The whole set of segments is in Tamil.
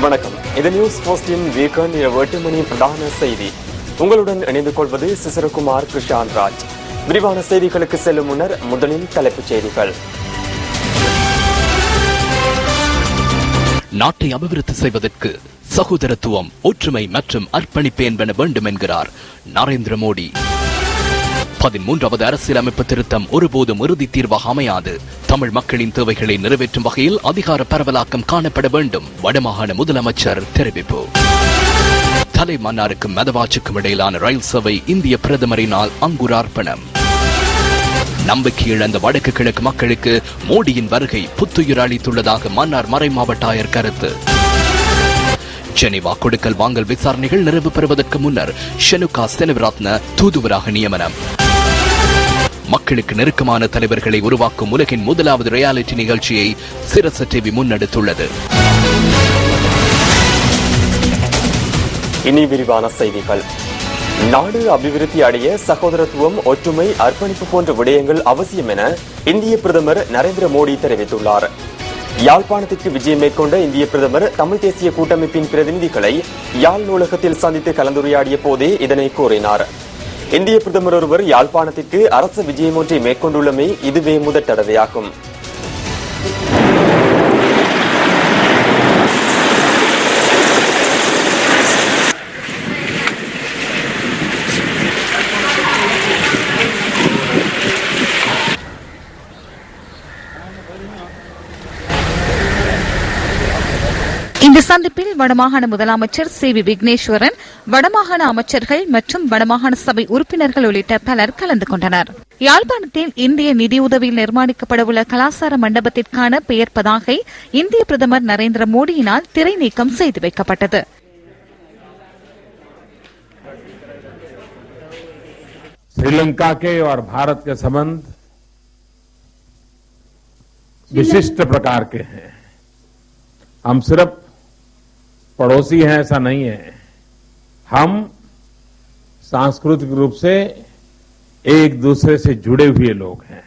வணக்கம். இது நியூஸ் போஸ்டின் வீக்கெண்ட் இரவு 8 மணி பிரதான செய்தி. உங்களுடன் இணைந்து கொள்வது சிசரகுமார் கிருஷாந்த் ராஜ். விரிவான செய்திகளுக்கு செல்லும் முன்னர் முதலில் தலைப்புச் செய்திகள். நாட்டை அபிவிருத்தி செய்வதற்கு சகோதரத்துவம், ஒற்றுமை மற்றும் அர்ப்பணிப்பு என்பன வேண்டும் என்கிறார் நரேந்திர மோடி. 13வது அரசியலமைப்பு திருத்தம் ஒருபோதும் இறுதி தீர்வாக அமையாது. தமிழ் மக்களின் தேவைகளை நிறைவேற்றும் வகையில் அதிகார பரவலாக்கம் காணப்பட வேண்டும். வடமாகாண முதலமைச்சர் தெரிவிப்பு. தலைமன்னாருக்கும் மெதவாச்சுக்கும் இடையிலான ரயில் சேவை இந்திய பிரதமரினால் அங்குரார்ப்பணம். நம்பிக்கை இழந்த வடக்கு கிழக்கு மக்களுக்கு மோடியின் வருகை புத்துயிர் அளித்துள்ளதாக மன்னார் மறைமாவட்ட ஆயர் கருத்து. ஜெனீவா கொடுக்கல் வாங்கல் விசாரணைகள் நிறைவு பெறுவதற்கு முன்னர் ஷெனுகா செனவிரத்ன தூதுவராக நியமனம். மக்களுக்கு நெருக்கமான தலைவர்களை உருவாக்கும் உலகின் முதலாவது ரியாலிட்டி நிகழ்ச்சியை சிரச டிவி முன்னெடுத்துள்ளது. இனி விரிவான செய்திகள். நாடு அபிவிருத்தி அடைய சகோதரத்துவம், ஒற்றுமை, அர்ப்பணிப்பு போன்ற விடயங்கள் அவசியம் என இந்திய பிரதமர் நரேந்திர மோடி தெரிவித்துள்ளார். யாழ்ப்பாணத்திற்கு விஜயம் மேற்கொண்ட இந்திய பிரதமர் தமிழ் தேசிய கூட்டமைப்பின் பிரதிநிதிகளை யாழ் நூலகத்தில் சந்தித்து கலந்துரையாடிய போதே இதனை கூறினார். இந்திய பிரதமர் ஒருவர் யாழ்ப்பாணத்திற்கு அரசு விஜயம் ஒன்றை மேற்கொண்டுள்ளமை இதுவே முதல் தடவையாகும். இந்த சந்திப்பில் வடமாகாண முதலமைச்சர் சி.வி. விக்னேஸ்வரன், வடமாகாண அமைச்சர்கள் மற்றும் வடமாகாண சபை உறுப்பினர்கள் உள்ளிட்ட பலர் கலந்து கொண்டனர். யாழ்ப்பாணத்தில் இந்திய நிதியுதவியில் நிர்மாணிக்கப்படவுள்ள கலாசார மண்டபத்திற்கான பெயர் பதாகை இந்திய பிரதமர் நரேந்திர மோடியினால் திரை நீக்கம் செய்து வைக்கப்பட்டது. श्रीलंका के और भारत के संबंध विशिष्ट प्रकार के हैं. हम सिर्फ पड़ोसी हैं ऐसा नहीं है. हम सांस्कृतिक रूप से एक दूसरे से जुड़े हुए लोग हैं.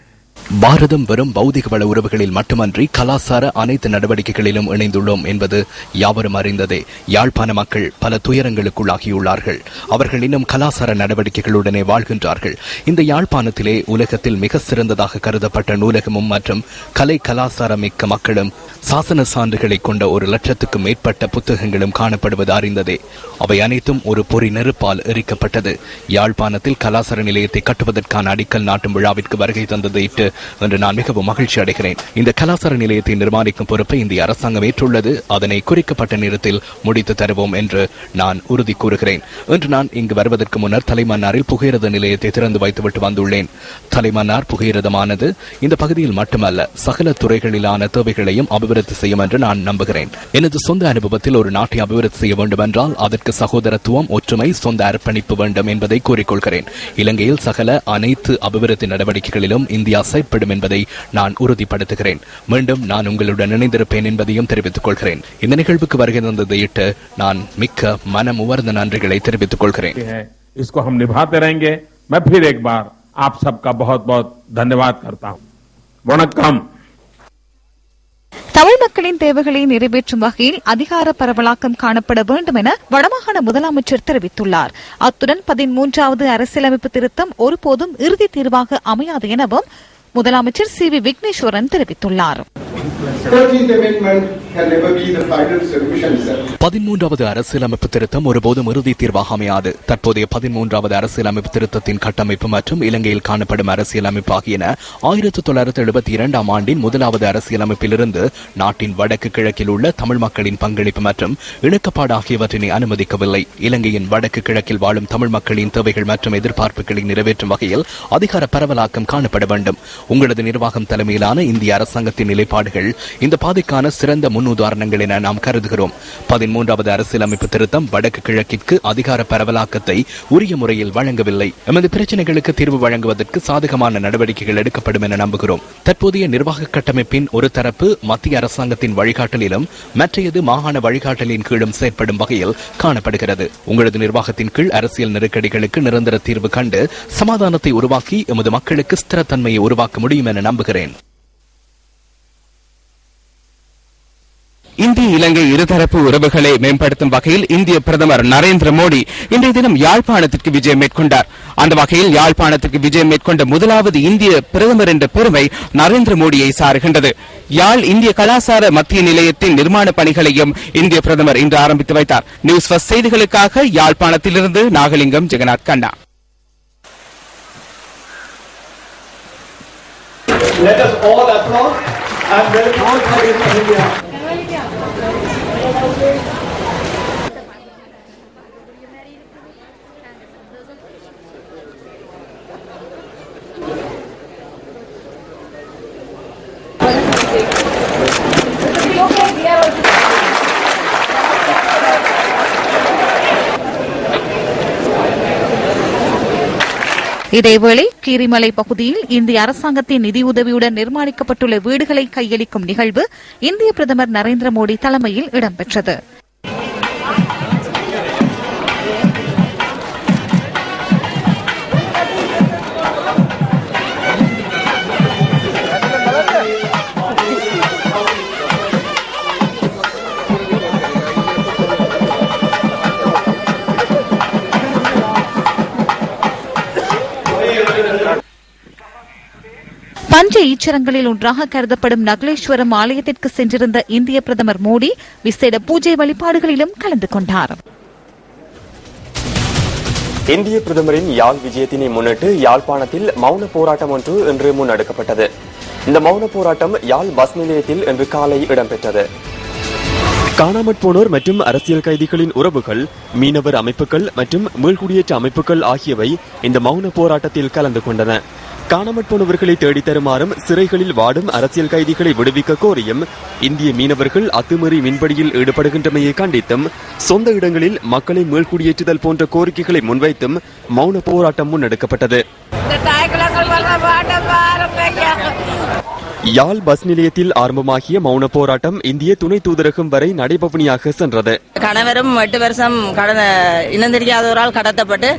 பாரதம் வெறும் பௌதிக வள உறவுகளில் மட்டுமன்றி கலாசார அனைத்து நடவடிக்கைகளிலும் இணைந்துள்ளோம் என்பது யாவரும் அறிந்ததே. யாழ்ப்பாண மக்கள் பல துயரங்களுக்குள்ளாகியுள்ளார்கள். அவர்கள் இன்னும் கலாசார நடவடிக்கைகளுடனே வாழ்கின்றார்கள். இந்த யாழ்ப்பாணத்திலே உலகத்தில் மிக சிறந்ததாக கருதப்பட்ட நூலகமும் மற்றும் கலை கலாசாரம் மிக்க மக்களும் சாசன சான்றுகளை கொண்ட 1,00,000க்கும் மேற்பட்ட புத்தகங்களும் காணப்படுவது அறிந்ததே. அவை அனைத்தும் ஒரு பொறி நெருப்பால் எரிக்கப்பட்டது. யாழ்ப்பாணத்தில் கலாசார நிலையத்தை கட்டுவதற்கான அடிக்கல் நாட்டும் விழாவிற்கு வருகை தந்ததையிட்டு என்று நான் மிகவும் மகிழ்ச்சி அடைகிறேன். இந்த கலாசார நிலையத்தை நிர்மாணிக்கும் பொறுப்பை இந்திய அரசாங்கம் ஏற்றுள்ளது. அதனை குறிக்கப்பட்ட நேரத்தில் முடித்து தருவோம் என்று நான் உறுதி கூறுகிறேன். இன்று நான் இங்கு வருவதற்கு முன்னர் தலைமன்னாரில் புகையிரத நிலையத்தை திறந்து வைத்துவிட்டு வந்துள்ளேன். தலைமன்னார் புகையிரதமானது இந்த பகுதியில் மட்டுமல்ல, சகல துறைகளிலான தேவைகளையும் அபிவிருத்தி செய்யும் என்று நான் நம்புகிறேன். எனது சொந்த அனுபவத்தில் ஒரு நாட்டை அபிவிருத்தி செய்ய வேண்டும் என்றால் அதற்கு சகோதரத்துவம், ஒற்றுமை, சொந்த அர்ப்பணிப்பு வேண்டும் என்பதை கூறிக்கொள்கிறேன். இலங்கையில் சகல அனைத்து அபிவிருத்தி நடவடிக்கைகளிலும் இந்தியா செயற்படும் என்பதை நான் உறுதிப்படுத்துகிறேன். மீண்டும் நான் உங்களுடன் இணைந்திருப்பேன் என்பதையும் தெரிவித்துக் கொள்கிறேன். இந்த நிகழ்வுக்கு வருகை தந்ததையிட்டு நான் மிக்க மனம் உவர்ந்த நன்றிகளை தெரிவித்துக் கொள்கிறேன். इसको हम निभाते रहेंगे. मैं फिर एक बार आप सबका बहुत-बहुत धन्यवाद करता हूं. वणक्कम. தமிழ் மக்களின் தேவைகளை நிறைவேற்றும் வகையில் அதிகார பரவலாக்கம் காணப்பட வேண்டும் என வடமாகாண முதலமைச்சர் தெரிவித்துள்ளார். அத்துடன் 13வது அரசியலமைப்பு திருத்தம் ஒருபோதும் இறுதி தீர்வாக அமையாது எனவும் முதலமைச்சர் சி.வி. விக்னேஸ்வரன் தெரிவித்துள்ளார். 13வது அரசியலமைப்பு திருத்தம் ஒருபோதும் இறுதி தீர்வாக அமையாது. தற்போதைய 13வது அரசியலமைப்பு திருத்தத்தின் கட்டமைப்பு மற்றும் இலங்கையில் காணப்படும் அரசியலமைப்பு ஆகியன 1972 ஆண்டின் முதலாவது அரசியலமைப்பிலிருந்து நாட்டின் வடக்கு கிழக்கில் உள்ள தமிழ் மக்களின் பங்களிப்பு மற்றும் இணக்கப்பாடு ஆகியவற்றினை அனுமதிக்கவில்லை. இலங்கையின் வடக்கு கிழக்கில் வாழும் தமிழ் மக்களின் தேவைகள் மற்றும் எதிர்பார்ப்புகளை நிறைவேற்றும் வகையில் அதிகார பரவலாக்கம் காணப்பட வேண்டும். உங்களது நிர்வாகம் தலைமையிலான இந்திய அரசாங்கத்தின் நிலைப்பாடுகள் இந்த பாதைக்கான சிறந்த முன்னுதாரணங்கள் என நாம் கருதுகிறோம். 13வது அரசியலமைப்பு திருத்தம் வடக்கு கிழக்கிற்கு அதிகார பரவலாக்கத்தை உரிய முறையில் வழங்கவில்லை. எமது பிரச்சனைகளுக்கு தீர்வு வழங்குவதற்கு சாதகமான நடவடிக்கைகள் எடுக்கப்படும் என நம்புகிறோம். தற்போதைய நிர்வாக கட்டமைப்பின் ஒரு தரப்பு மத்திய அரசாங்கத்தின் வழிகாட்டலிலும் மற்றையது மாகாண வழிகாட்டலின் கீழும் செயற்படும் வகையில் காணப்படுகிறது. உங்களது நிர்வாகத்தின் கீழ் அரசியல் நெருக்கடிகளுக்கு நிரந்தர தீர்வு கண்டு சமாதானத்தை உருவாக்கி எமது மக்களுக்கு ஸ்திரத்தன்மையை உருவாக்க முடியும் என நம்புகிறேன். இந்திய இலங்கை இருதரப்பு உறவுகளை மேம்படுத்தும் வகையில் இந்திய பிரதமர் நரேந்திர மோடி இன்றைய தினம் யாழ்ப்பாணத்திற்கு விஜயம் மேற்கொண்டார். அந்த வகையில் யாழ்ப்பாணத்திற்கு விஜயம் மேற்கொண்ட முதலாவது இந்திய பிரதமர் என்ற பெருமை நரேந்திர மோடியை சாருகின்றது. யாழ் இந்திய கலாசார மத்திய நிலையத்தின் நிர்மாண பணிகளையும் இந்திய பிரதமர் இன்று ஆரம்பித்து வைத்தார். நியூஸ் ஃபர்ஸ்ட் செய்திகளுக்காக யாழ்ப்பாணத்திலிருந்து நாகலிங்கம் ஜெகநாத் கண்ணா. Let us all applaud and welcome President of India. இதேவேளை கீரிமலை பகுதியில் இந்திய அரசாங்கத்தின் நிதியுதவியுடன் நிர்மாணிக்கப்பட்டுள்ள வீடுகளை கையளிக்கும் நிகழ்வு இந்திய பிரதமர் நரேந்திர மோடி தலைமையில் இடம்பெற்றது. பஞ்ச ஈச்சரங்களில் ஒன்றாக கருதப்படும் நகலேஸ்வரம் ஆலயத்திற்கு சென்றிருந்த இந்திய பிரதமர் மோடி விசேட பூஜை வழிபாடுகளிலும் கலந்து கொண்டார். இந்திய பிரதமரின் யாழ் விஜயத்தினை முன்னிட்டு யாழ்ப்பாணத்தில் மௌன போராட்டம் ஒன்று இன்று முன்னெடுக்கப்பட்டது. இந்த மௌன போராட்டம் யாழ் பஸ் நிலையத்தில் இன்று காலை இடம்பெற்றது. காணாமற் போனோர் மற்றும் அரசியல் கைதிகளின் உறவுகள், மீனவர் அமைப்புகள் மற்றும் மீள்குடியேற்ற அமைப்புகள் ஆகியவை இந்த மௌன போராட்டத்தில் கலந்து கொண்டன. காணாமற் போனவர்களை தேடித் தருமாறும், சிறைகளில் வாடும் அரசியல் கைதிகளை விடுவிக்க கோரியும், இந்திய மீனவர்கள் அத்துமீறி மீன்பிடியில் ஈடுபடுகின்றமையை கண்டித்தும், சொந்த இடங்களில் மக்களை மீள்குடியேற்றுதல் போன்ற கோரிக்கைகளை முன்வைத்தும் மௌன போராட்டம் முன்னெடுக்கப்பட்டது. யாழ் பஸ் நிலையத்தில் ஆரம்பமாகிய மௌன போராட்டம் இந்திய துணை தூதரகம் வரை நடைபவனியாக சென்றது. கணவரும் 8 வருஷம் இனம் தெரியாதவரால் கடத்தப்பட்டு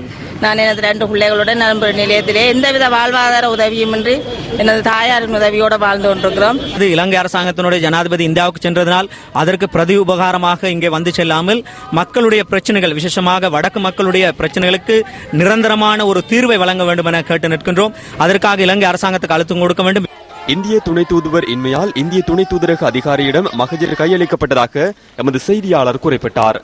நான் எனது 2 பிள்ளைகளுடன் நிலையத்திலே எந்தவித வாழ்வாதார உதவியுமின்றி எனது தாயாரின் உதவியோடு வாழ்ந்து கொண்டிருக்கிறோம். இலங்கை அரசாங்கத்தினுடைய ஜனாதிபதி இந்தியாவுக்கு சென்றதனால் அதற்கு பிரதி உபகாரமாக இங்கே வந்து செல்லாமல் மக்களுடைய பிரச்சனைகள், விசேஷமாக வடக்கு மக்களுடைய பிரச்சனைகளுக்கு நிரந்தரமான ஒரு தீர்வை வழங்க வேண்டும் என கேட்டு நிற்கின்றோம். அதற்காக இலங்கை அரசாங்கத்துக்கு அழுத்தம் கொடுக்க வேண்டும். இந்திய துணை தூதுவர் இன்மையால் இந்திய துணை தூதரக அதிகாரியிடம் மகஜர் கையளிக்கப்பட்டதாக எமது செய்தியாளர் குறிப்பிட்டார்.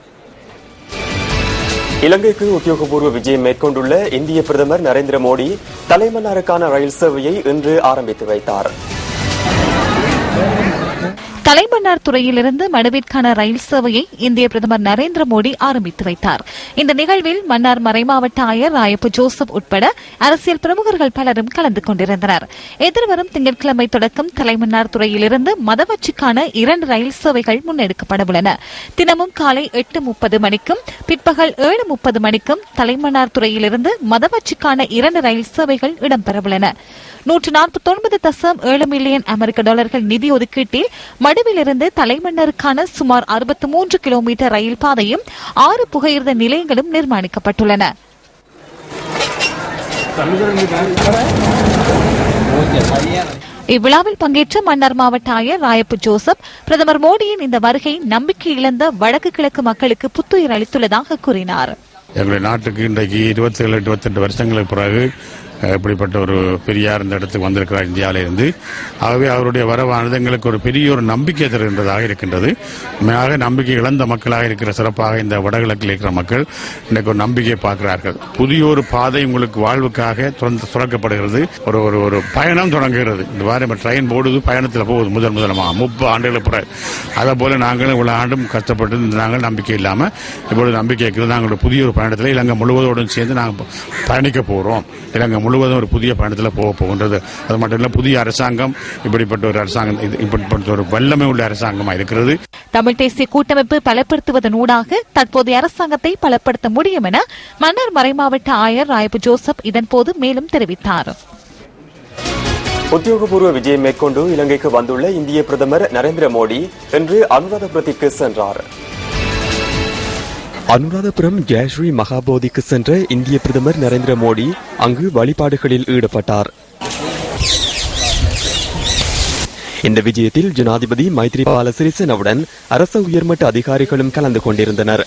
இலங்கைக்கு உத்தியோகபூர்வ விஜயம் மேற்கொண்டுள்ள இந்திய பிரதமர் நரேந்திர மோடி தலைமன்னாருக்கான ரயில் சேவையை இன்று ஆரம்பித்து வைத்தார். தலைமன்னார் துறையிலிருந்து மடுவிற்கான ரயில் சேவையை இந்திய பிரதமர் நரேந்திர மோடி ஆரம்பித்து வைத்தார். இந்த நிகழ்வில் மன்னார் மறைமாவட்ட ஆயர் ராயப்பு ஜோசப் உட்பட அரசியல் பிரமுகர்கள் பலரும் கலந்து கொண்டிருந்தனர். எதிர்வரும் திங்கட்கிழமை தொடக்கம் தலைமன்னார் துறையிலிருந்து மதவச்சிக்கான 2 ரயில் சேவைகள் முன்னெடுக்கப்படவுள்ளன. தினமும் காலை 8:30 மணிக்கும் பிற்பகல் 7:30 மணிக்கும் தலைமன்னார் துறையிலிருந்து மதவச்சிக்கான 2 ரயில் சேவைகள் இடம்பெறவுள்ளன. 149.7 மில்லியன் அமெரிக்க டாலர்கள் நிதி ஒதுக்கீட்டில் மடுவிலிருந்து தலைமன்னருக்கான சுமார் 63 கிலோமீட்டர் ரயில் பாதையும் 6 புகையிரத நிலையங்களும் நிர்மாணிக்கப்பட்டுள்ளன. இவ்விழாவில் பங்கேற்ற மன்னார் மாவட்ட ஆயர் ராயப்பு ஜோசப் பிரதமர் மோடியின் இந்த வருகை நம்பிக்கை இழந்த வடக்கு கிழக்கு மக்களுக்கு புத்துயிர் அளித்துள்ளதாக கூறினார். எங்களுடைய நாட்டுக்கு இன்றைக்கு 27-28 வருஷங்களுக்கு பிறகு இப்படிப்பட்ட ஒரு பெரியார் இந்த இடத்துக்கு வந்திருக்கிறார் இந்தியாவிலிருந்து. ஆகவே அவருடைய வரவானது எங்களுக்கு ஒரு பெரிய ஒரு நம்பிக்கை தருகின்றதாக இருக்கின்றது. உண்மையாக நம்பிக்கை இழந்த மக்களாக இருக்கிற சிறப்பாக இந்த வடகிழக்கில் இருக்கிற மக்கள் இன்றைக்கு ஒரு நம்பிக்கையை பார்க்கிறார்கள். புதிய ஒரு பாதை உங்களுக்கு வாழ்வுக்காக சுரக்கப்படுகிறது. ஒரு ஒரு ஒரு பயணம் தொடங்குகிறது. இந்த வாரம் ட்ரெயின் போடுது, பயணத்தில் போகுது முதலமாக 30 ஆண்டுகளுக்கு பிறகு. அதே போல நாங்கள் இவ்வளவு ஆண்டும் கஷ்டப்பட்டு நாங்கள் நம்பிக்கை இல்லாமல் இப்பொழுது நம்பிக்கை இருக்கிறது. நாங்கள் புதிய ஒரு பயணத்தில் இலங்கை முழுவதோடு சேர்ந்து நாங்கள் பயணிக்க போகிறோம். இலங்கை முழுவதும் ஒரு புதிய பயணத்தில் போக போகின்றது. அது மட்டும் இல்ல, புதிய அரசாங்கம் இப்படிப்பட்ட ஒரு அரசாங்கம், இப்படிப்பட்ட ஒரு வல்லமை உள்ள அரசாங்கமாக இருக்கிறது. தமிழ் தேசிய கூட்டமைப்பு பலப்படுத்துவதனூடாக தற்போதைய அரசாங்கத்தை பலப்படுத்த முடியும் என மன்னார் மறைமாவட்ட ஆயர் ராயப்பு ஜோசப் இதன்போது மேலும் தெரிவித்தார். உத்தியோகபூர்வ விஜயம் மேற்கொண்டு இலங்கைக்கு வந்துள்ள இந்திய பிரதமர் நரேந்திர மோடி இன்று அனுராதபுரத்திற்கு சென்றார். அனுராதபுரம் ஜெயஸ்ரீ மகாபோதிக்கு சென்ற இந்திய பிரதமர் நரேந்திர மோடி அங்கு வழிபாடுகளில் ஈடுபட்டார். இந்த விஜயத்தில் ஜனாதிபதி மைத்ரிபால சிறிசேனவுடன் அரச உயர்மட்ட அதிகாரிகளும் கலந்து கொண்டிருந்தனர்.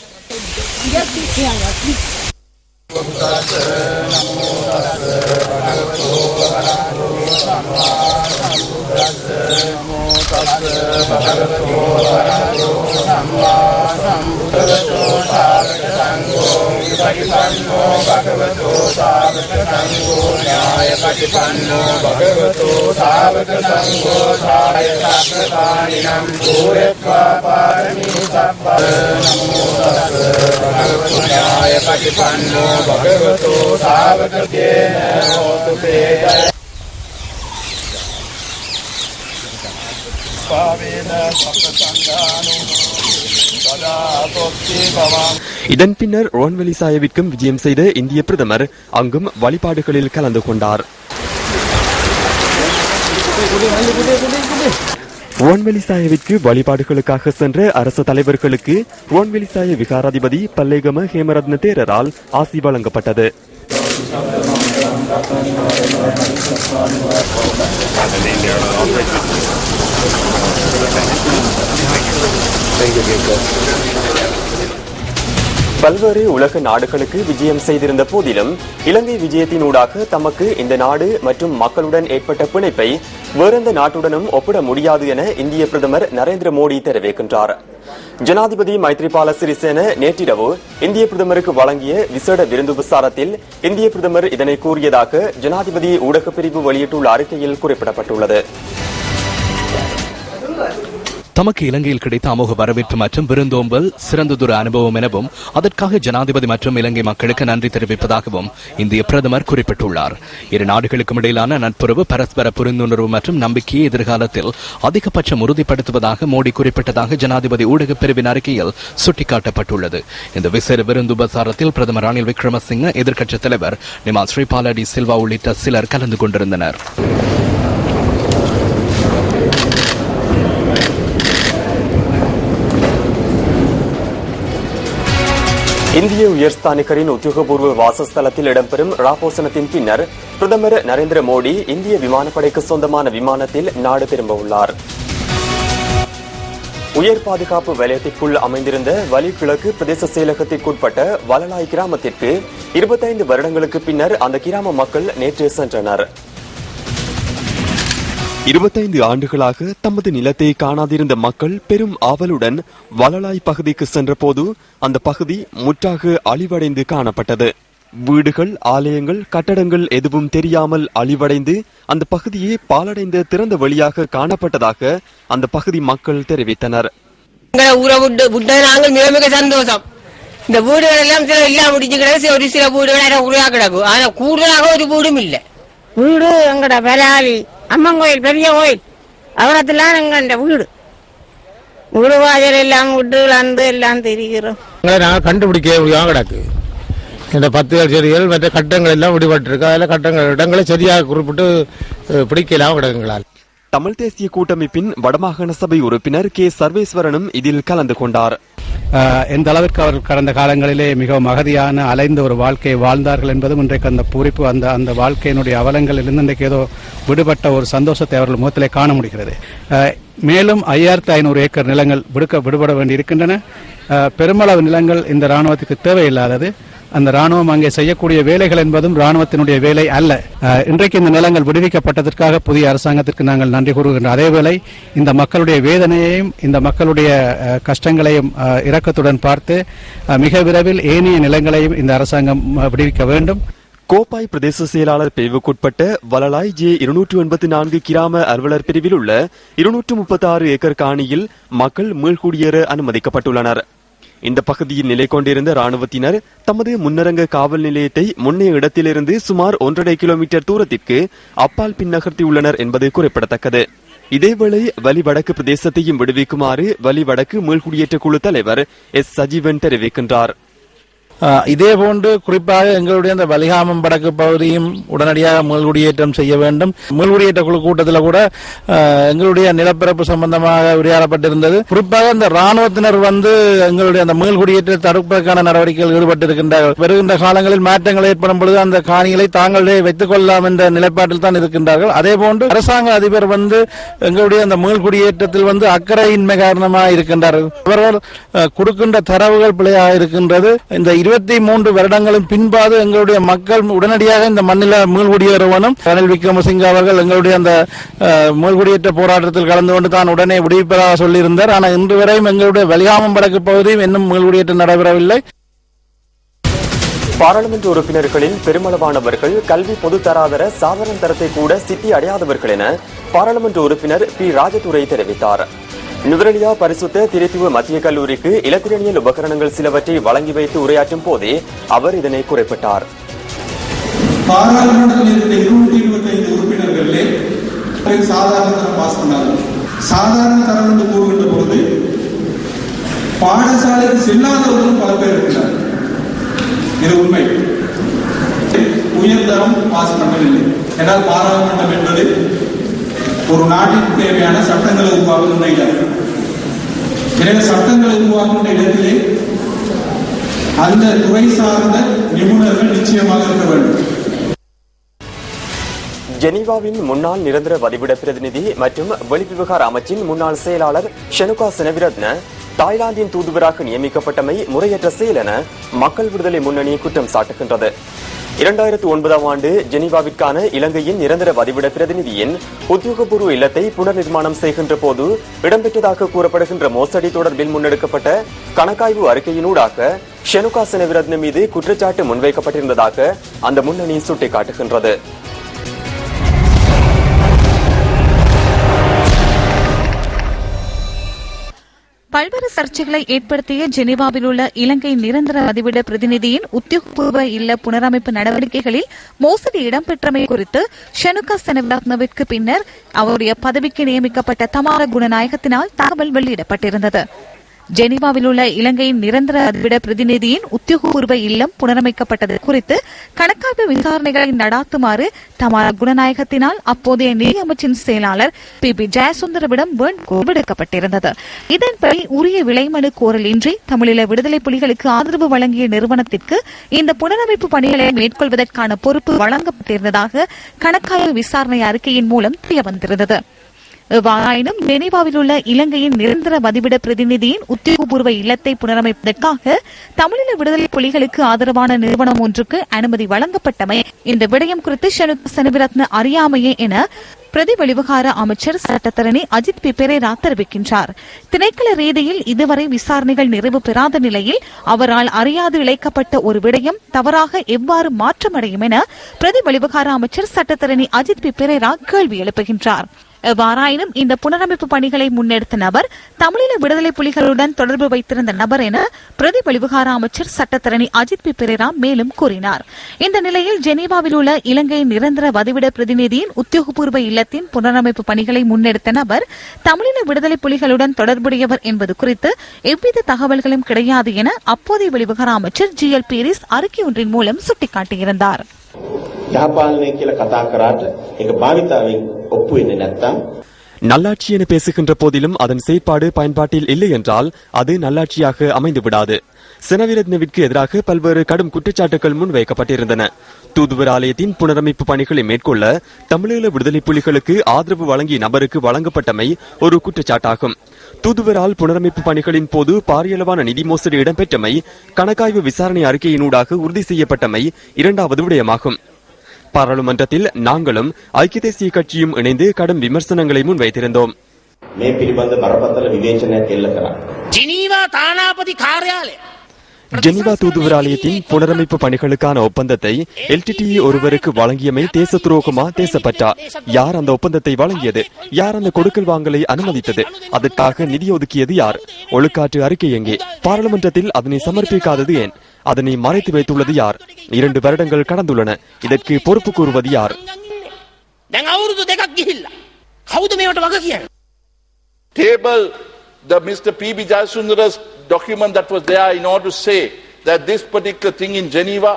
இதன் பின்னர் ரோன்வெலி சாயவிற்கும் விஜயம் செய்த இந்திய பிரதமர் அங்கும் வழிபாடுகளில் கலந்து கொண்டார். ரோன்வெலி சாயவிற்கு வழிபாடுகளுக்காக சென்ற அரசு தலைவர்களுக்கு ரோன்வெலி சாய விகாராதிபதி பல்லேகம ஹேமரத்ன தேரரால் ஆசி வழங்கப்பட்டது. பல்வேறு உலக நாடுகளுக்கு விஜயம் செய்திருந்த போதிலும் இலங்கை விஜயத்தினூடாக தமக்கு இந்த நாடு மற்றும் மக்களுடன் ஏற்பட்ட பிணைப்பை வேறெந்த நாட்டுடனும் ஒப்பிட முடியாது என இந்திய பிரதமர் நரேந்திர மோடி தெரிவிக்கின்றார். ஜனாதிபதி மைத்ரிபால சிறிசேன நேற்றிரவு இந்திய பிரதமருக்கு வழங்கிய விசேட விருந்துபசாரத்தில் இந்திய பிரதமர் இதனை கூறியதாக ஜனாதிபதி ஊடகப் பிரிவு வெளியிட்டுள்ள அறிக்கையில் குறிப்பிடப்பட்டுள்ளது. தமக்கு இலங்கையில் கிடைத்த அமோக வரவேற்பு மற்றும் விருந்தோம்பல் சிறந்ததொரு அனுபவம் எனவும் அதற்காக ஜனாதிபதி மற்றும் இலங்கை மக்களுக்கு நன்றி தெரிவிப்பதாகவும் இந்திய பிரதமர் குறிப்பிட்டுள்ளார். இரு நாடுகளுக்கும் இடையிலான நட்புறவு பரஸ்பர புரிந்துணர்வு மற்றும் நம்பிக்கையை எதிர்காலத்தில் அதிகபட்சம் உறுதிப்படுத்துவதாக மோடி குறிப்பிட்டதாக ஜனாதிபதி ஊடகப் பிரிவின் அறிக்கையில் சுட்டிக்காட்டப்பட்டுள்ளது. இந்த விசேட விருந்துபசாரத்தில் பிரதமர் ரணில் விக்ரமசிங்க, எதிர்க்கட்சித் தலைவர் நிமால் ஸ்ரீபால டி சில்வா உள்ளிட்ட சிலர் கலந்து கொண்டிருந்தனர். இந்திய உயர்ஸ்தானிகரின் உத்தியோகபூர்வ வாசஸ்தலத்தில் இடம்பெறும் ராபோசனத்தின் பின்னர் பிரதமர் நரேந்திர மோடி இந்திய விமானப்படைக்கு சொந்தமான விமானத்தில் நாடு திரும்ப உள்ளார். உயர் பாதுகாப்பு வலயத்திற்குள் அமைந்திருந்த வலி கிழக்கு பிரதேச செயலகத்திற்குட்பட்ட வலலாய் கிராமத்திற்கு 25 வருடங்களுக்கு பின்னர் அந்த கிராம மக்கள் நேற்று சென்றனர். 25 ஆண்டுகளாக தமது நிலத்தை காணாதிருந்த மக்கள் பெரும் ஆவலுடன் வலலாய் பகுதிக்கு சென்றபோது அந்த பகுதி முற்றாக அழிவடைந்து காணப்பட்டது. வீடுகள், ஆலயங்கள், கட்டடங்கள் எதுவும் தெரியாமல் அழிவடைந்து அந்த பகுதியே பாலடைந்த திறந்த வழியாக காணப்பட்டதாக அந்த பகுதி மக்கள் தெரிவித்தனர். நாங்கள் மிக மிக சந்தோஷம். இந்த வீடுகள் எல்லாம் எல்லாம் முடிஞ்சு கிடக்கு. ஒரு சில வீடுகள் உருவா கிடக்கும். ஆனா கூடுதலாக ஒரு வீடும் இல்லை. வீடு எங்கட பலாலி அம்மன் கோயில், பெரிய கோயில், அவரத்தெல்லாம் எங்க வீடு வீடு வாசல் எல்லாம் விட்டு வந்து எல்லாம் தெரிகிறோம். நாங்கள் கண்டுபிடிக்க கிடக்கு. இந்த 10 செடிகள் மற்ற கட்டங்கள் எல்லாம் விடுபட்டிருக்கு. அதில் கட்டங்கள் இடங்களை சரியாக குறிப்பிட்டு பிடிக்கலாம் கிடக்குங்களால். தமிழ் தேசிய கூட்டமைப்பின் வடமாகாண சபை உறுப்பினர் கே சர்வேஸ்வரனும் இதில் கலந்து கொண்டார். எந்த அளவிற்கு அவர்கள் கடந்த காலங்களிலே மிகவும் அகதியான அலைந்த ஒரு வாழ்க்கையை வாழ்ந்தார்கள் என்பதும் இன்றைக்கு அந்த பூரிப்பு, அந்த வாழ்க்கையினுடைய அவலங்களிலிருந்து இன்றைக்கு ஏதோ விடுபட்ட ஒரு சந்தோஷத்தை அவர்கள் முகத்திலே காண முடிகிறது. மேலும் 5500 ஏக்கர் நிலங்கள் விடுபட வேண்டி இருக்கின்றன. பெருமளவு நிலங்கள் இந்த ராணுவத்துக்கு தேவையில்லாதது. அந்த ராணுவம் அங்கே செய்யக்கூடிய வேலைகள் என்பதும் ராணுவத்தினுடைய வேலை அல்ல. இன்றைக்கு இந்த நிலங்கள் விடுவிக்கப்பட்டதற்காக புதிய அரசாங்கத்திற்கு நாங்கள் நன்றி கூறுகின்றோம். அதேவேளை இந்த மக்களுடைய வேதனையையும் இந்த மக்களுடைய கஷ்டங்களையும் இரக்கத்துடன் பார்த்து மிக விரைவில் ஏனைய நிலங்களையும் இந்த அரசாங்கம் விடுவிக்க வேண்டும். கோப்பாய் பிரதேச செயலாளர் பிரிவுக்குட்பட்ட வலலாய் ஜே 284 கிராம அலுவலர் பிரிவில் உள்ள 236 ஏக்கர் காணியில் மக்கள் மீள்குடியேற அனுமதிக்கப்பட்டுள்ளனர். இந்த பகுதியில் நிலை கொண்டிருந்த ராணுவத்தினர் தமது முன்னரங்க காவல் நிலையத்தை முன்னைய இடத்திலிருந்து சுமார் 1.5 கிலோமீட்டர் தூரத்திற்கு அப்பால் பின்னகர்த்தியுள்ளனர் என்பது குறிப்பிடத்தக்கது. இதேவேளை வலி வடக்கு பிரதேசத்தையும் விடுவிக்குமாறு வலி வடக்கு மீள்குடியேற்ற குழு தலைவர் எஸ் சஜீவன் தெரிவிக்கின்றார். இதே போன்று குறிப்பாக எங்களுடைய அந்த வலிகாமம் வடக்கு பகுதியும் உடனடியாக மீள்குடியேற்றம் செய்ய வேண்டும். மீள்குடியேற்ற குழு கூட்டத்தில் கூட எங்களுடைய நிலப்பரப்பு சம்பந்தமாக உரையாடப்பட்டிருந்தது. குறிப்பாக இந்த ராணுவத்தினர் எங்களுடைய அந்த மீள்குடியேற்ற தடுப்பதற்கான நடவடிக்கைகள் ஈடுபட்டிருக்கின்றார்கள். வருகின்ற காலங்களில் மாற்றங்கள் ஏற்படும் பொழுது அந்த காணிகளை தாங்களே வைத்துக் கொள்ளலாம் என்ற நிலைப்பாட்டில் தான் இருக்கின்றார்கள். அதே போன்று அரசாங்க அதிபர் எங்களுடைய அந்த மீள்குடியேற்றத்தில் அக்கறையின்மை காரணமாக இருக்கின்றார்கள். அவர்கள் கொடுக்கின்ற தரவுகள் பிழையாக இருக்கின்றது. இந்த 23 வருடங்களும் பின்பாது எங்களுடைய மக்கள் உடனடியாக இந்த மண்ணில மீள்குடியேறுவனும் ரணில் விக்ரமசிங்க அவர்கள் எங்களுடைய அந்த மீள்குடியேற்ற போராட்டத்தில் கலந்து கொண்டு தான் உடனே விடுவிப்பதாக சொல்லியிருந்தார். ஆனால் இன்று வரையும் எங்களுடைய வலிகாமம் வடக்கு பகுதியும் இன்னும் மீள்குடியேற்றம் நடைபெறவில்லை. பாராளுமன்ற உறுப்பினர்களில் பெருமளவானவர்கள் கல்வி பொதுத்தராதர சாதாரண தரத்தை கூட சித்தி அடையாதவர்கள் என பாராளுமன்ற உறுப்பினர் பி ராஜதுரை தெரிவித்தார். நுவரெலியா பரிசுத்த திரித்துவ மத்திய கல்லூரிக்கு இலத்திரனியல் உபகரணங்கள் சிலவற்றை வழங்கி வைத்து உரையாற்றும் போதே அவர் இதனை குறிப்பிட்டார். பாராளுமன்றத்தில் இருந்த 225 உறுப்பினர்களே சாதாரண தரம் பாஸ் பண்ணார்கள். சாதாரண தரம் என்று கூறுகின்ற போது பாடசாலைக்கு செல்லாதவர்களும் பல பேர் இருக்கிறார். இது உண்மை. உயர்தரம் பாஸ் பண்ணவில்லை என்றால் பாராளுமன்றம் என்பது ஒரு நாட்டிற்கு தேவையான சட்டங்களை உருவாக்குகின்ற இடம். எனவே சட்டங்களை உருவாக்குகின்ற இடத்திலே அந்த துறை சார்ந்த நிபுணர்கள் நிச்சயமாக இருக்க வேண்டும். ஜெனீவாவின் முன்னாள் நிரந்தர வதிவிட பிரதிநிதி மற்றும் வெளிவிவகார அமைச்சின் முன்னாள் செயலாளர் ஷனுகா செனவிரத்ன தாய்லாந்தின் தூதுவராக நியமிக்கப்பட்டமை முறையற்ற செயல் என மக்கள் விடுதலை முன்னணி குற்றம் சாட்டுகின்றது. 2009ஆம் ஆண்டு ஜெனீவாவிற்கான இலங்கையின் நிரந்தர வதிவிட பிரதிநிதியின் உத்தியோகபூர்வ இல்லத்தை புனர்நிர்மாணம் செய்கின்ற போது இடம்பெற்றதாக கூறப்படுகின்ற மோசடி தொடர்பில் முன்னெடுக்கப்பட்ட கணக்காய்வு அறிக்கையினூடாக ஷனுகா செனவிரத்ன மீது குற்றச்சாட்டு முன்வைக்கப்பட்டிருந்ததாக அந்த முன்னணி சுட்டிக்காட்டுகின்றது. பல்வேறு சர்ச்சைகளை ஏற்படுத்திய ஜெனீவாவில் உள்ள இலங்கை நிரந்தர வதிவிட பிரதிநிதியின் உத்தியோகபூர்வ இல்ல புனரமைப்பு நடவடிக்கைகளில் மோசடி இடம்பெற்றமை குறித்து ஷனுகா செனவிரத்னவிற்கு பின்னர் அவருடைய பதவிக்கு நியமிக்கப்பட்ட தமார குணநாயகத்தினால் தகவல் வெளியிடப்பட்டிருந்தது. ஜெனீவாவில் உள்ள இலங்கையின் நிரந்தர வதிவிட பிரதிநிதியின் உத்தியோகபூர்வ இல்லம் புனரமைக்கப்பட்டது குறித்து கணக்காய்வு விசாரணைகளை நடாத்துமாறு தமார குணநாயகத்தினால் அப்போதைய நிதி அமைச்சின் செயலாளர் பி ஜெயசுந்தரவிடம் வேண்டுகோள் விடுக்கப்பட்டிருந்தது. இதன்படி உரிய விலைமனு கோரலின்றி தமிழீழ விடுதலை புலிகளுக்கு ஆதரவு வழங்கிய நிறுவனத்திற்கு இந்த புனரமைப்பு பணிகளை மேற்கொள்வதற்கான பொறுப்பு வழங்கப்பட்டிருந்ததாக கணக்காய்வு விசாரணை அறிக்கையின் மூலம் தெரியவந்திருந்தது. எவ்வாறாயினும் ஜெனீவாவில் உள்ள இலங்கையின் நிரந்தர வதிவிட பிரதிநிதியின் உத்தியோகபூர்வ இல்லத்தை புனரமைப்பதற்காக தமிழீழ விடுதலை புலிகளுக்கு ஆதரவான நிறுவனம் ஒன்றுக்கு அனுமதி வழங்கப்பட்டமை இந்த விடயம் குறித்து ஷனுகா செனவிரத்ன அறியாமையே என பிரதி வெளிவிவகார அமைச்சர் சட்டத்தரணி அஜித் பி பெரேரா தெரிவிக்கின்றார். திணைக்கள ரீதியில் இதுவரை விசாரணைகள் நிறைவு பெறாத நிலையில் அவரால் அறியாது இழைக்கப்பட்ட ஒரு விடயம் தவறாக எவ்வாறு மாற்றமடையும் என பிரதி வெளிவிவகார அமைச்சர் சட்டத்தரணி அஜித் பி பெரேரா கேள்வி எழுப்புகின்றார். எவ்வாறாயினும் இந்த புனரமைப்பு பணிகளை முன்னெடுத்த நபர் தமிழீழ விடுதலை புலிகளுடன் தொடர்பு வைத்திருந்த நபர் என பிரதி வெளிவிவகார அமைச்சர் சட்டத்தரணி அஜித் பி பெரேரா மேலும் கூறினார். இந்த நிலையில் ஜெனீவாவில் உள்ள இலங்கை நிரந்தர வதிவிட பிரதிநிதியின் உத்தியோகபூர்வ இல்லத்தின் புனரமைப்பு பணிகளை முன்னெடுத்த நபர் தமிழீழ விடுதலை புலிகளுடன் தொடர்புடையவர் என்பது குறித்து எவ்வித தகவல்களும் கிடையாது என அப்போதைய வெளிவிவகார அமைச்சர் GL பீரிஸ் அறிக்கை ஒன்றின் மூலம் சுட்டிக்காட்டியிருந்தார். நல்லாட்சி என பேசுகின்ற போதிலும் அதன் செயற்பாடு பயன்பாட்டில் இல்லை என்றால் அது நல்லாட்சியாக அமைந்து விடாது. செனவிரத்னவிற்கு எதிராக பல்வேறு கடும் குற்றச்சாட்டுகள் முன்வைக்கப்பட்டிருந்தன. தூதுவர் ஆலயத்தின் புனரமைப்பு பணிகளை மேற்கொள்ள தமிழீழ விடுதலை புலிகளுக்கு ஆதரவு வழங்கிய நபருக்கு வழங்கப்பட்டமை ஒரு குற்றச்சாட்டாகும். தூதுவரால் புனரமைப்பு பணிகளின் போது பாரியளவான நிதி மோசடி இடம்பெற்றமை கணக்காய்வு விசாரணை அறிக்கையினூடாக உறுதி செய்யப்பட்டமை இரண்டாவது விடயமாகும். பாராளுமன்றத்தில் நாங்களும் ஐக்கிய தேசிய கட்சியும் இணைந்து கடும் விமர்சனங்களை முன்வைத்திருந்தோம். ஜெனீவா தூதுவர் ஆலயத்தின் புனரமைப்பு பணிகளுக்கான ஒப்பந்தத்தை LTTE ஒருவருக்கு வழங்கியமை தேச துரோகமா தேசப்பற்றா? யார் அந்த ஒப்பந்தத்தை வழங்கியது? யார் அந்த கொடுக்கல் வாங்கலை அனுமதித்தது? அதற்காக நிதி ஒதுக்கியது யார்? ஒழுக்காற்று அறிக்கை எங்கே? பாராளுமன்றத்தில் அதனை சமர்ப்பிக்காதது ஏன்? அதனை மறைத்து வைத்துள்ளது யார்? 2 வருடங்கள் கடந்துள்ளன. இதற்கு பொறுப்பு கூறுவது யார்? Table the Mr. P.B. Jayasundara's document that was there in order to say that this particular thing in Geneva.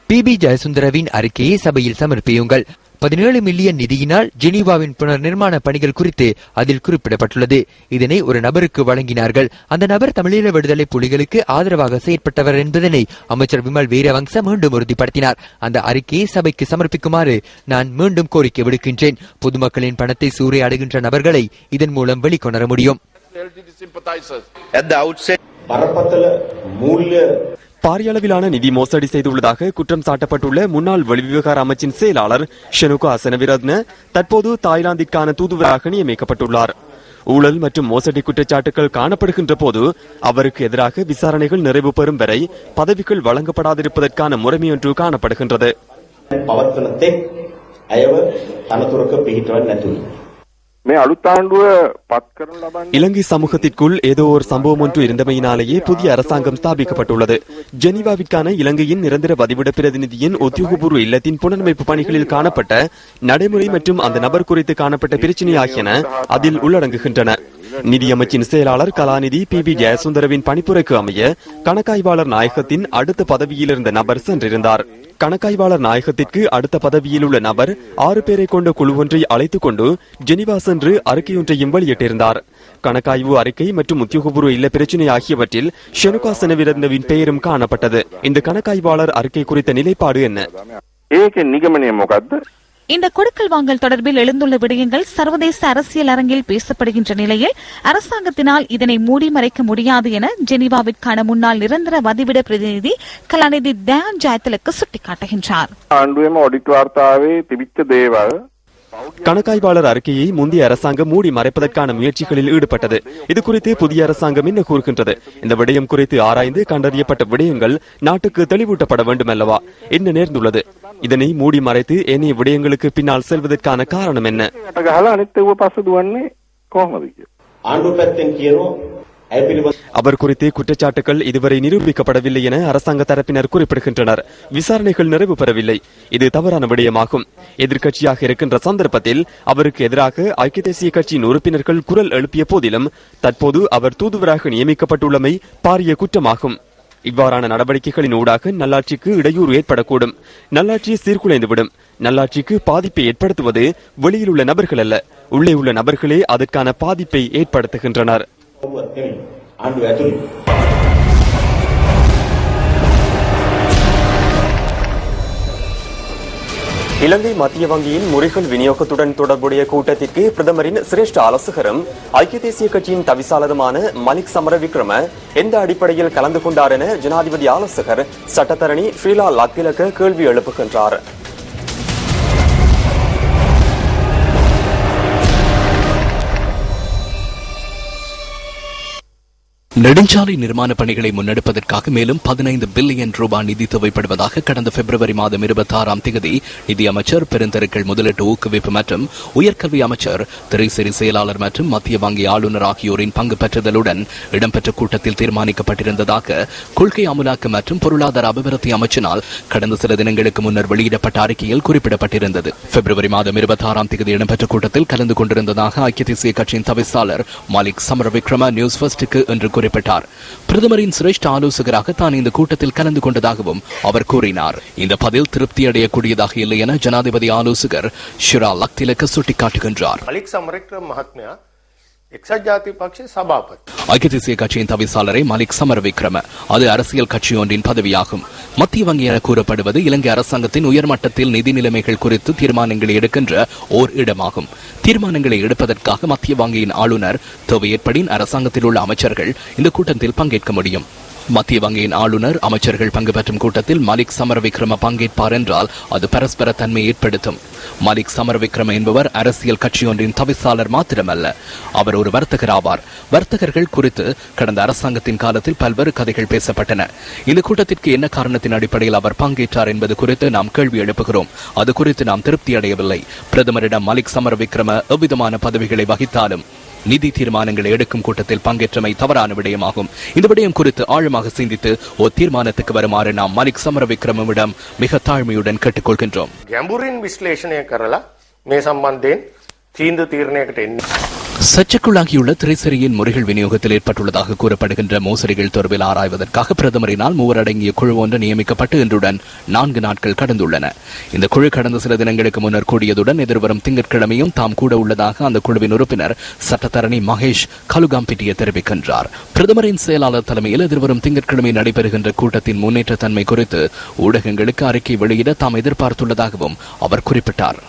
PB ஜெயசுந்தரவின் அறிக்கையை சபையில் சமர்ப்பியுங்கள். 17 மில்லியன் நிதியினால் ஜெனீவாவின் புனர் நிர்மாண பணிகள் குறித்து அதில் குறிப்பிடப்பட்டுள்ளது. இதனை ஒரு நபருக்கு வழங்கினார்கள். அந்த நபர் தமிழீழ விடுதலை புலிகளுக்கு ஆதரவாக செயற்பட்டவர் என்பதனை அமைச்சர் விமல் வீரவங்ச மீண்டும் உறுதிப்படுத்தினார். அந்த அறிக்கையை சபைக்கு சமர்ப்பிக்குமாறு நான் மீண்டும் கோரிக்கை விடுக்கின்றேன். பொதுமக்களின் பணத்தை சூறையாடுகின்ற நபர்களை இதன் மூலம் வெளிக்கொணர முடியும். பாரியளவிலான நிதி மோசடி செய்துள்ளதாக குற்றம் சாட்டப்பட்டுள்ள முன்னாள் வெளிவிவகார அமைச்சின் செயலாளர் ஷனுகா அசனவிரத்ன தற்போது தாய்லாந்திற்கான தூதுவராக நியமிக்கப்பட்டுள்ளார். ஊழல் மற்றும் மோசடி குற்றச்சாட்டுகள் காணப்படுகின்ற போது அவருக்கு எதிராக விசாரணைகள் நிறைவு பெறும் வரை பதவிகள் வழங்கப்படாதிருப்பதற்கான முறைமையொன்று காணப்படுகின்றது. இலங்கை சமூகத்திற்குள் ஏதோ ஒரு சம்பவம் ஒன்று இருந்தமையினாலேயே புதிய அரசாங்கம் ஸ்தாபிக்கப்பட்டுள்ளது. ஜெனீவாவிற்கான இலங்கையின் நிரந்தர வதிவிட பிரதிநிதியின் உத்தியோகபூர்வ இல்லத்தின் புனரமைப்பு பணிகளில் காணப்பட்ட நடைமுறை மற்றும் அந்த நபர் குறித்து காணப்பட்ட பிரச்சினை ஆகியன அதில் உள்ளடங்குகின்றன. நிதியமைச்சின் செயலாளர் கலாநிதி PB ஜெயசுந்தரவின் பணிப்புரைக்கு அமைய கணக்காய்வாளர் நாயகத்தின் அடுத்த பதவியில் இருந்த நபர் சென்றிருந்தார். கணக்காய்வாளர் நாயகத்திற்கு அடுத்த பதவியில் உள்ள நபர் 6 பேரை கொண்ட குழு ஒன்றை அழைத்துக் கொண்டு ஜெனீவா சென்று அறிக்கையொன்றையும் வெளியிட்டிருந்தார். கணக்காய்வு அறிக்கை மற்றும் உத்தியோகபூர்வ இல்ல பிரச்சினை ஆகியவற்றில் ஷனுகா அசனவிரத்னவின் பெயரும் காணப்பட்டது. இந்த கணக்காய்வாளர் அறிக்கை குறித்த நிலைப்பாடு என்ன? இந்த கொடுக்கல் வாங்கல் தொடர்பில் எழுந்துள்ள விடயங்கள் சர்வதேச அரசியல் அரங்கில் பேசப்படுகின்ற நிலையில் அரசாங்கத்தினால் இதனை மூடி மறைக்க முடியாது என ஜெனீவாவிற்கான முன்னாள் நிரந்தர வதிவிட பிரதிநிதி கலாநிதி தயான் ஜாயத்திலுக்கு சுட்டிக்காட்டுகின்றார். கணக்காய்வாளர் அறிக்கையை முந்தைய அரசாங்கம் மூடி மறைப்பதற்கான முயற்சிகளில் ஈடுபட்டது. இது குறித்து புதிய அரசாங்கம் என்ன கூறுகின்றது? இந்த விடயம் குறித்து ஆராய்ந்து கண்டறியப்பட்ட விடயங்கள் நாட்டுக்கு தெளிவூட்டப்பட வேண்டும் அல்லவா? என்ன நேர்ந்துள்ளது? இதனை மூடி மறைத்து ஏனைய விடயங்களுக்கு பின்னால் செல்வதற்கான காரணம் என்ன? அவர் குறித்து குற்றச்சாட்டுகள் இதுவரை நிரூபிக்கப்படவில்லை என அரசாங்க தரப்பினர் குறிப்பிடுகின்றனர். விசாரணைகள் நிறைவு பெறவில்லை. இது தவறான விடயமாகும். எதிர்க்கட்சியாக இருக்கின்ற சந்தர்ப்பத்தில் அவருக்கு எதிராக ஐக்கிய தேசிய கட்சியின் உறுப்பினர்கள் குரல் எழுப்பிய போதிலும் தற்போது அவர் தூதுவராக நியமிக்கப்பட்டுள்ளமை பாரிய குற்றமாகும். இவ்வாறான நடவடிக்கைகளின் ஊடாக நல்லாட்சிக்கு இடையூறு ஏற்படக்கூடும். நல்லாட்சி சீர்குலைந்துவிடும். நல்லாட்சிக்கு பாதிப்பை ஏற்படுத்துவது வெளியில் உள்ள நபர்கள் அல்ல, உள்ளே உள்ள நபர்களே அதற்கான பாதிப்பை ஏற்படுத்துகின்றனர். இலங்கை மத்திய வங்கியின் முறைகள் விநியோகத்துடன் தொடர்புடைய கூட்டத்திற்கு பிரதமரின் சிரேஷ்ட ஆலோசகரும் ஐக்கிய தேசிய கட்சியின் தவிசாளருமான மலிக் சமரவிக்ரம எந்த அடிப்படையில் கலந்து கொண்டார் என ஜனாதிபதி ஆலோசகர் சட்டத்தரணி ஸ்ரீலா லத்திலக கேள்வி எழுப்புகின்றார். நெடுஞ்சாலை நிர்மாண பணிகளை முன்னெடுப்பதற்காக மேலும் 15 பில்லியன் ரூபாய் நிதி தேவைப்படுவதாக கடந்த பிப்ரவரி மாதம் 26ஆம் தேதி நிதியமைச்சர் பெருந்தெருக்கள் முதலீட்டு ஊக்குவிப்பு மற்றும் உயர்கல்வி அமைச்சர் திரைசேரி செயலாளர் மற்றும் மத்திய வங்கி ஆளுநர் ஆகியோரின் பங்கு பெற்றுதலுடன் இடம்பெற்ற கூட்டத்தில் தீர்மானிக்கப்பட்டிருந்ததாக கொள்கை அமலாக்க மற்றும் பொருளாதார அபிவிருத்தி அமைச்சினால் கடந்த சில தினங்களுக்கு முன்னர் வெளியிடப்பட்ட அறிக்கையில் குறிப்பிடப்பட்டிருந்தது. பிப்ரவரி மாதம் 26ஆம் தேதி இடம்பெற்ற கூட்டத்தில் கலந்து கொண்டிருந்ததாக ஐக்கிய தேசிய கட்சியின் தவிசாளர் மலிக் சமரவிக்ரம நியூஸ் ஃபர்ஸ்டுக்கு என்று குறிப்பிட்டார். பிரதமரின் சிரேஷ்ட ஆலோசகராக தான் இந்த கூட்டத்தில் கலந்து கொண்டதாகவும் அவர் கூறினார். இந்த பதில் திருப்தி அடையக்கூடியதாக இல்லை என ஜனாதிபதி ஆலோசகர் ஷிரா லக்திலக சுட்டிக்காட்டுகின்றார். ஐக்கிய தேசிய கட்சியின் தவிசாளரை மலிக் சமரவிக்ரம அது அரசியல் கட்சி ஒன்றின் பதவியாகும். மத்திய வங்கி என கூறப்படுவது இலங்கை அரசாங்கத்தின் உயர்மட்டத்தில் நிதி நிலைமைகள் குறித்து தீர்மானங்களை எடுக்கின்ற ஓர் இடமாகும். தீர்மானங்களை எடுப்பதற்காக மத்திய வங்கியின் ஆளுநர் தேவை ஏற்படின் அரசாங்கத்தில் உள்ள அமைச்சர்கள் இந்த கூட்டத்தில் பங்கேற்க முடியும். மத்திய வங்கியின் ஆளுநர் அமைச்சர்கள் பங்கு பெற்றும் கூட்டத்தில் மலிக் சமரவிக்ரம பங்கேற்பார் என்றால் அது பரஸ்பர தன்மை ஏற்படுத்தும். மலிக் சமரவிக்ரம என்பவர் அரசியல் கட்சியொன்றின் தவிசாளர் மாத்திரமல்ல, அவர் ஒரு வர்த்தகர் ஆவார். வர்த்தகர்கள் குறித்து கடந்த அரசாங்கத்தின் காலத்தில் பல்வேறு கதைகள் பேசப்பட்டன. இந்த கூட்டத்திற்கு என்ன காரணத்தின் அடிப்படையில் அவர் பங்கேற்றார் என்பது குறித்து நாம் கேள்வி எழுப்புகிறோம். அது குறித்து நாம் திருப்தி அடையவில்லை. பிரதமரிடம் மலிக் சமரவிக்ரம எவ்விதமான பதவிகளை வகித்தாலும் நிதி தீர்மானங்களை எடுக்கும் கூட்டத்தில் பங்கேற்றமை தவறான விடயமாகும். இந்த விடயம் குறித்து ஆழமாக சிந்தித்து ஒரு தீர்மானத்துக்கு வருமாறு நாம் மலிக் சமரவிக்ரமவிடம் மிக தாழ்மையுடன் கேட்டுக்கொள்கின்றோம். சர்ச்சைக்குள்ளாகியுள்ள திரைசரியின் முறைகள் விநியோகத்தில் ஏற்பட்டுள்ளதாக கூறப்படுகின்ற மோசடிகள் தொடர்பில் ஆராய்வதற்காக பிரதமரினால் 3 அடங்கிய குழு ஒன்று நியமிக்கப்பட்டு இன்றுடன் 4 நாட்கள் கடந்துள்ளன. இந்த குழு கடந்த சில தினங்களுக்கு முன்னர் கூடியதுடன் எதிர்வரும் திங்கட்கிழமையும் தாம் கூட உள்ளதாக அந்த குழுவின் உறுப்பினர் சட்டத்தரணி மகேஷ் கலுகாம்பிட்டிய தெரிவிக்கின்றார். பிரதமரின் செயலாளர் தலைமையில் எதிர்வரும் திங்கட்கிழமை நடைபெறுகின்ற கூட்டத்தின் முன்னேற்ற தன்மை குறித்து ஊடகங்களுக்கு அறிக்கை வெளியிட தாம் எதிர்பார்த்துள்ளதாகவும் அவர் குறிப்பிட்டார்.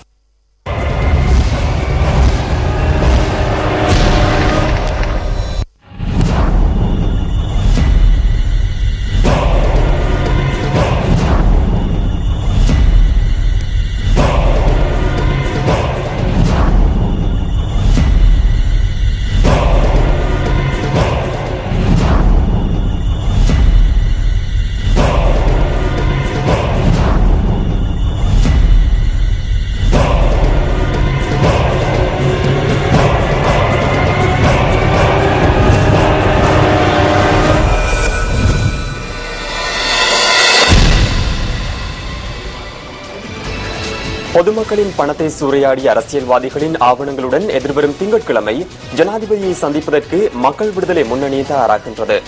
பொதுமக்களின் பணத்தை சூறையாடிய அரசியல்வாதிகளின் ஆவணங்களுடன் எதிர்வரும் திங்கட்கிழமை ஜனாதிபதியை சந்திப்பதற்கு மக்கள் விடுதலை முன்னணி தயாராகின்றது.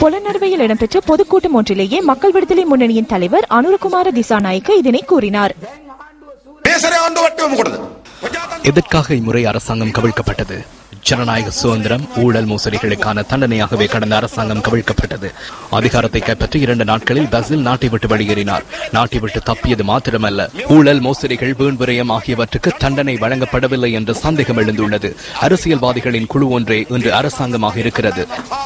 பொலநறுவையில் இடம்பெற்ற பொதுக்கூட்டம் ஒன்றிலேயே மக்கள் விடுதலை முன்னணியின் தலைவர் அனுரகுமார திசாநாயக்க இதனை கூறினார். எதற்காக இம்முறை அரசாங்கம் கவிழ்க்கப்பட்டது? ஜனநாயக சுதந்திரம் ஊழல் மோசடிகளுக்கான தண்டனையாகவே கடந்த அரசாங்கம் கவிழ்க்கப்பட்டது. அதிகாரத்தை கைப்பற்றி 2 நாட்களில் பசில் நாட்டை விட்டு வெளியேறினார். நாட்டை விட்டு தப்பியது மாத்திரமல்ல, ஊழல் மோசடிகள் வீண் விரயம் ஆகியவற்றுக்கு தண்டனை வழங்கப்படவில்லை என்ற சந்தேகம் எழுந்துள்ளது. அரசியல்வாதிகளின் குழு ஒன்றே இன்று அரசாங்கமாக இருக்கிறது.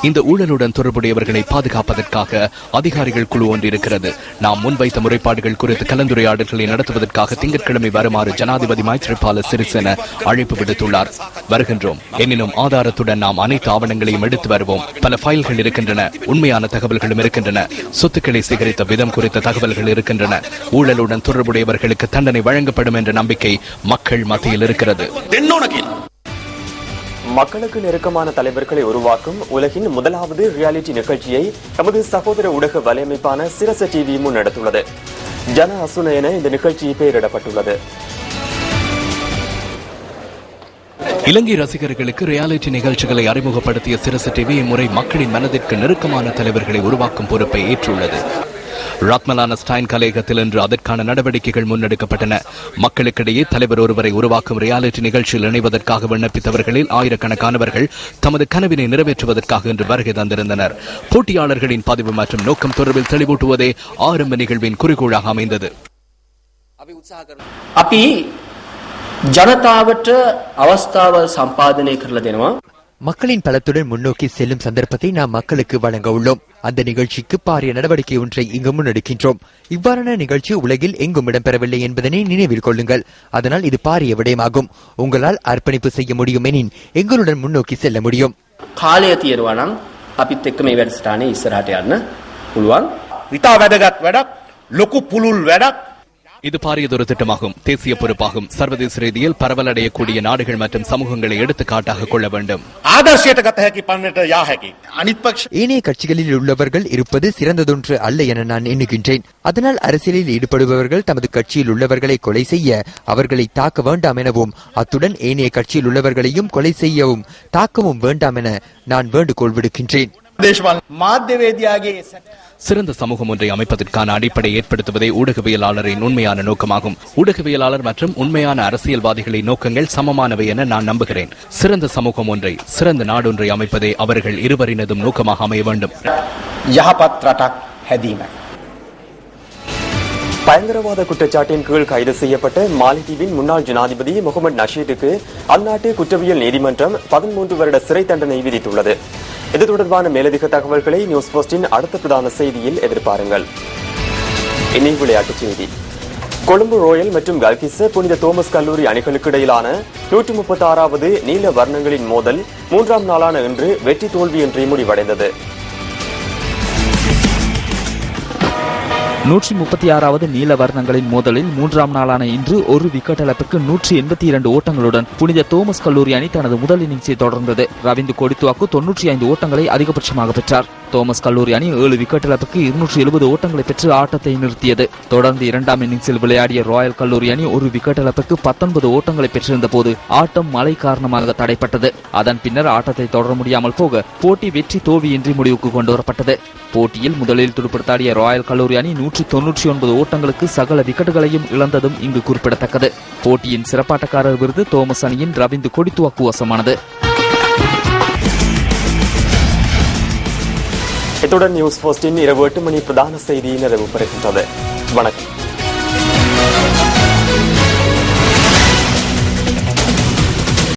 இந்த ஊழலுடன் தொடர்புடையவர்களை பாதுகாப்பதற்காக அதிகாரிகள் குழு ஒன்று இருக்கிறது. நாம் முன்வைத்த முறைப்பாடுகள் குறித்து கலந்துரையாடல்களை நடத்துவதற்காக திங்கட்கிழமை வருமாறு ஜனாதிபதி மைத்ரிபால சிறிசேன அழைப்பு விடுத்துள்ளார். வருகின்றோம். எனினும் ஆதாரத்துடன் நாம் அனைத்து ஆவணங்களையும் எடுத்து வருவோம். பல ஃபைல்கள் இருக்கின்றன, உண்மையான தகவல்களும் இருக்கின்றன, சொத்துக்களை சேகரித்த விதம் குறித்த தகவல்கள் இருக்கின்றன. ஊழலுடன் தொடர்புடையவர்களுக்கு தண்டனை வழங்கப்படும் என்ற நம்பிக்கை மக்கள் மத்தியில் இருக்கிறது. மக்களுக்கு நெருக்கமான தலைவர்களை உருவாக்கும் உலகின் முதலாவது ரியாலிட்டி நிகழ்ச்சியை நமது சகோதர ஊடக வலையமைப்பான சிரச டிவி முன்னெடுத்துள்ளது. ஜன அசுன என இந்த நிகழ்ச்சி பெயரிடப்பட்டுள்ளது. இலங்கை ரசிகர்களுக்கு ரியாலிட்டி நிகழ்ச்சிகளை அறிமுகப்படுத்திய சிரச டிவி இம்முறை மக்களின் மனதிற்கு நெருக்கமான தலைவர்களை உருவாக்கும் பொறுப்பை ஏற்றுள்ளது. ராத்மலான ஸ்டைன் கலையகத்தில் இன்று அதற்கான நடவடிக்கைகள் முன்னெடுக்கப்பட்டன. மக்களுக்கிடையே தலைவர் ஒருவரை உருவாக்கும் ரியாலிட்டி நிகழ்ச்சியில் இணைவதற்காக விண்ணப்பித்தவர்களில் ஆயிரக்கணக்கானவர்கள் தமது கனவினை நிறைவேற்றுவதற்காக இன்று வருகை தந்திருந்தனர். போட்டியாளர்களின் பதிவு மற்றும் நோக்கம் தொடர்பில் தெளிவூட்டுவதே ஆரம்ப நிகழ்வின் குறிக்கோளாக அமைந்தது. ஜனதாவற்ற அவஸ்தாவல் சம்பாதனை කරලා දෙනවා. மக்களின் பலத்துடன் முன்னோக்கி செல்லும் சந்தர்ப்பத்தை நாம் மக்களுக்கு வழங்க உள்ளோம். அந்த நிகழ்ச்சிக்கு பாரிய நடவடிக்கை ஒன்றை இங்கு முன்னெடுக்கின்றோம். இவ்வாறான நிகழ்ச்சி உலகில் எங்கும் இடம்பெறவில்லை என்பதனை நினைவில் கொள்ளுங்கள். அதனால் இது பாரிய விடயமாகும். உங்களால் அர்ப்பணிப்பு செய்ய முடியும் எனின் எங்களுடன் முன்னோக்கி செல்ல முடியும். කාලය තියෙනවා නම් අපිත් එක්ක මේ වැඩසටහනේ ඉස්සරහට යන්න පුළුවන්. ඉතා වැදගත් වැඩක්, ලොකු පුළුල් වැඩක්. இது பாரியதொரு திட்டமாகும், தேசிய பொறுப்பாகும். சர்வதேச ரீதியில் பரவலடையக்கூடிய நாடுகள் மற்றும் சமூகங்களை எடுத்துக்காட்டாக கொள்ள வேண்டும். ஏனைய கட்சிகளில் உள்ளவர்கள் இருப்பது சிறந்ததொன்று அல்ல என நான் எண்ணுகின்றேன். அதனால் அரசியலில் ஈடுபடுபவர்கள் தமது கட்சியில் உள்ளவர்களை கொலை செய்ய அவர்களை தாக்க வேண்டாம் எனவும், அத்துடன் ஏனைய கட்சியில் உள்ளவர்களையும் கொலை செய்யவும் தாக்கவும் வேண்டாம் என நான் வேண்டுகோள் விடுக்கின்றேன். சிறந்த சமூகம் ஒன்றை அமைப்பதற்கான அடிப்படை ஏற்படுத்துவதே ஊடகவியலாளரின் உண்மையான நோக்கமாகும். ஊடகவியலாளர் மற்றும் உண்மையான அரசியல்வாதிகளின் நோக்கங்கள் சமமானவை என நான் நம்புகிறேன். சிறந்த சமூகம் ஒன்றை, சிறந்த நாடொன்றை அமைப்பதே அவர்கள் இருவரினதும் நோக்கமாக அமைய வேண்டும். பயங்கரவாத குற்றச்சாட்டின் கீழ் கைது செய்யப்பட்ட மாலத்தீவின் முன்னாள் ஜனாதிபதி முகமது நஷீதுக்கு அந்நாட்டு குற்றவியல் நீதிமன்றம் 13 வருட சிறை தண்டனை விதித்துள்ளது. இது தொடர்பான மேலதிக தகவல்களை நியூஸ் போஸ்டின் அடுத்த பிரதான செய்தியில் எதிர்பாருங்கள். இனி விளையாட்டுச் செய்தி. கொழும்பு ரோயல் மற்றும் கல்கிஸ்ஸ புனித தோமஸ் கல்லூரி அணிகளுக்கு இடையிலான 136வது நீல வர்ணங்களின் மோதல் 3ஆம் நாளான இன்று வெற்றி தோல்வியின்றி முடிவடைந்தது. 136வது நீல வர்ணங்களின் மோதலில் 3ஆம் நாளான இன்று ஒரு விக்கெட் இழப்பிற்கு 182 ஓட்டங்களுடன் புனித தோமஸ் கல்லூரி அணி தனது முதல் இன்னிங்ஸை தொடர்ந்தது. ரவீந்து கொடித்துவாக்கு 95 ஓட்டங்களை அதிகபட்சமாக பெற்றார். தோமஸ் கல்லூரி அணி 7 விக்கெட் இழப்புக்கு 270 ஓட்டங்களை பெற்று ஆட்டத்தை நிறுத்தியது. தொடர்ந்து இரண்டாம் இன்னிங்ஸில் விளையாடிய ராயல் கல்லூரி அணி 1 விக்கெட் இழப்புக்கு 19 ஓட்டங்களை பெற்றிருந்த போது ஆட்டம் மழை காரணமாக தடைப்பட்டது. அதன் பின்னர் ஆட்டத்தை தொடர முடியாமல் போக போட்டி வெற்றி தோல்வியின்றி முடிவுக்கு கொண்டுவரப்பட்டது. போட்டியில் முதலில் துடுப்படுத்தாடிய ராயல் கல்லூரி அணி 199 ஓட்டங்களுக்கு சகல விக்கெட்டுகளையும் இழந்ததும் இங்கு குறிப்பிடத்தக்கது. போட்டியின் சிறப்பாட்டக்காரர் விருது தோமஸ் அணியின் ரவீந்து கொடித்துவாக்கு வசமானது. இத்துடன் நியூஸ் போஸ்டின் இரவு 8 மணி பிரதான செய்தி நிறைவு பெறுகின்றது. வணக்கம்.